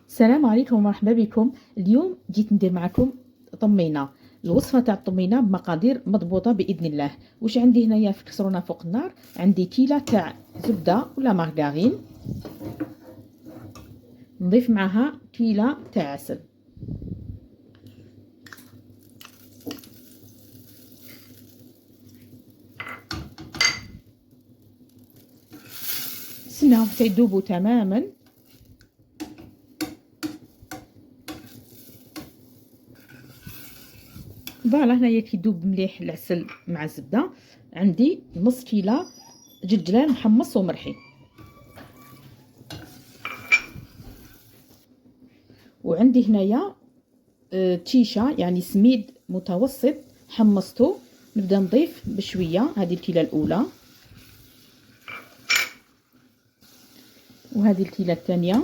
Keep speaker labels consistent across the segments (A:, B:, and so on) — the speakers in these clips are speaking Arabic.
A: السلام عليكم ومرحبا بكم. اليوم جيت ندير معكم طمينه. الوصفه تاع الطمينه بمقادير مضبوطه باذن الله. واش عندي هنايا في كسرونه فوق النار؟ عندي كيله تاع زبده ولا مارغرين، نضيف معها كيله تاع عسل، نستناهم حتى يذوبوا تماما. فوالا هنايا كيذوب مليح العسل مع الزبده. عندي نص كيله جلجلان محمص ومرحي، وعندي هنايا تيشه يعني سميد متوسط حمصته. نبدا نضيف بشويه. هذه الكيله الاولى، وهذه الكيله الثانيه،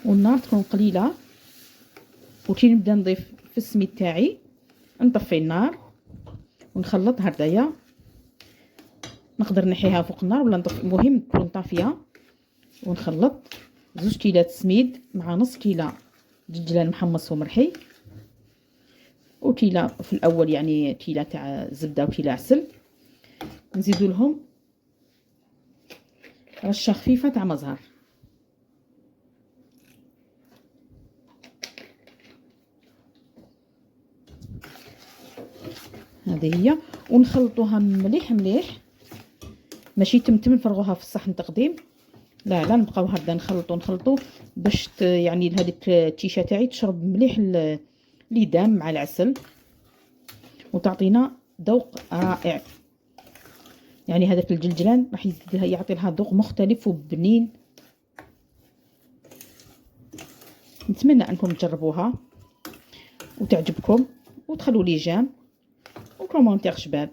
A: والنار تكون قليله. وكي نبدا نضيف في السميد تاعي نطفي النار ونخلط هردايا. نقدر نحيها فوق النار ولا نطفي، المهم تكون طافيه. ونخلط 2 كيلات سميد مع نص كيله دجاج محمص ومرحي، وكيله في الاول يعني كيله تاع زبده وكيله عسل. نزيدوا لهم رشه خفيفه تاع مزهر، هذه هي. ونخلطوها مليح مليح، ماشي تمتم نفرغوها في الصحن تقديم، لا لا، نبقاو هكذا نخلطو باش يعني هذيك التيشه تاعي تشرب مليح ليدام مع العسل وتعطينا ذوق رائع. يعني هذاك الجلجلان راح يعطي لها ذوق مختلف وبنين. نتمنى انكم تجربوها وتعجبكم، وتخلوا لي جيم وكومونتير شباب.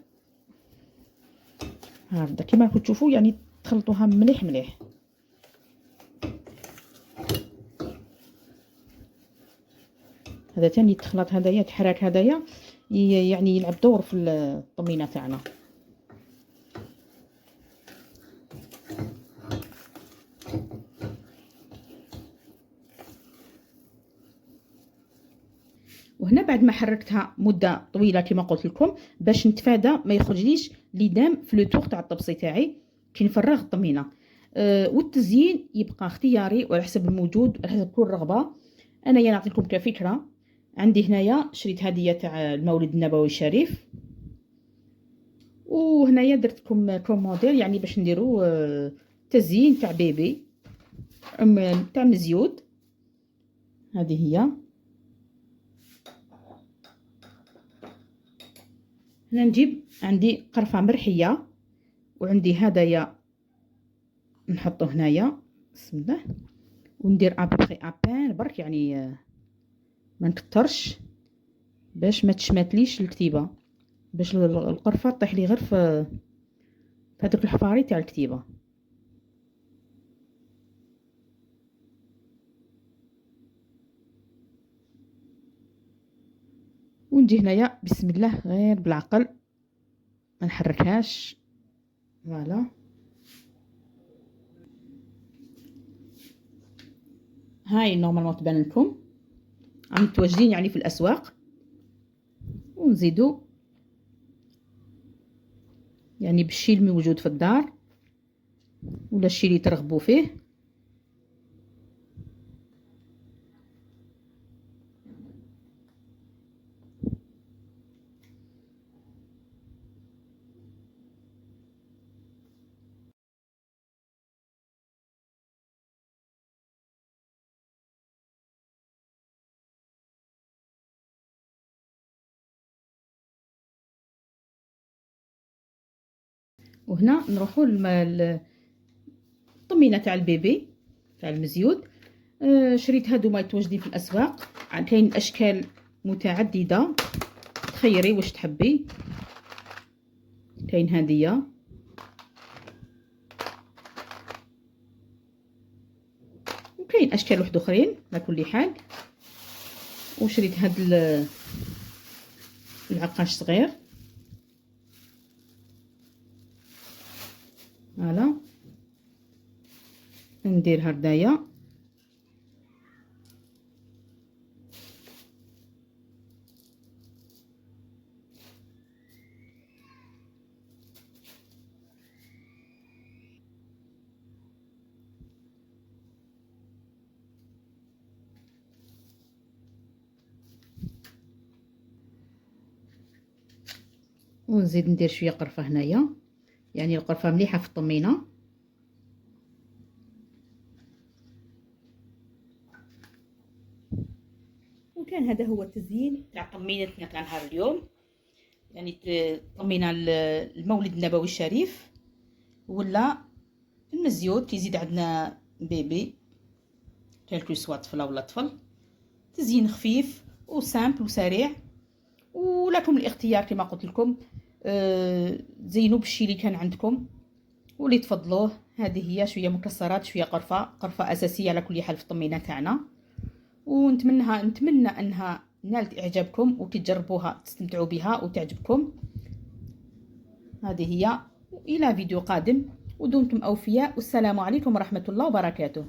A: هكذا كما راكم تشوفوا يعني تخلطوها مليح مليح. هذا ثاني التخلط هذايا التحراك هذايا يعني يلعب دور في الطمينه تاعنا. وهنا بعد ما حركتها مده طويله كما قلت لكم باش نتفادى ما يخرجليش ليدام في لو طوغ تاع الطبسي تاعي كي نفرغ الطمينه. والتزيين يبقى اختياري وعلى حسب الموجود على حسب كل رغبه. انايا نعطيكم كفكره. عندي هنايا شريت هديه تاع المولد النبوي الشريف، وهنايا درت لكم كومودير يعني باش نديرو تزيين تاع بيبي تاع مزيود. هذه هي. هنا نجيب عندي قرفه مرحيه، وعندي هدايا نحطو هنايا بسم الله، وندير ابري ابان برك يعني ما نكترش باش ما تشماتليش الكتيبه، باش القرفه طيح لي غير في هذوك الحفاري تاع الكتيبه. ونجي هنايا بسم الله غير بالعقل ما نحركهاش. فوالا هاي نورمالمون تبان لكم عم متواجدين يعني في الاسواق. ونزيدو يعني بالشي الموجود في الدار ولا الشي اللي ترغبوا فيه. وهنا نروحوا الطمينه تاع البيبي تاع المزيود. شريت هادو ما يتواجدين في الاسواق، كاين اشكال متعدده، تخيري واش تحبي. كاين هاديه، وكاين اشكال واحد اخرين على كل حال. وشريت هاد العقاش صغير. فوالا ندير هردايا. ونزيد ندير شويه قرفه هنايا، يعني القرفه مليحه في الطمينه. وكان هذا هو التزيين تاع طمينتنا تاع نهار اليوم، يعني طمينا المولد النبوي الشريف ولا المزيود. يزيد عندنا بيبي كالكو سوا طفله ولا طفل. تزيين خفيف وسامبل وسريع، ولكم الاختيار كما قلت لكم. زينوا بالشي اللي كان عندكم واللي تفضلوه. هذه هي شويه مكسرات، شويه قرفه اساسيه على كل حال في الطمينه تاعنا. نتمنى انها نالت اعجابكم وتجربوها تستمتعوا بها وتعجبكم. هذه هي، الى فيديو قادم ودمتم اوفياء، والسلام عليكم ورحمه الله وبركاته.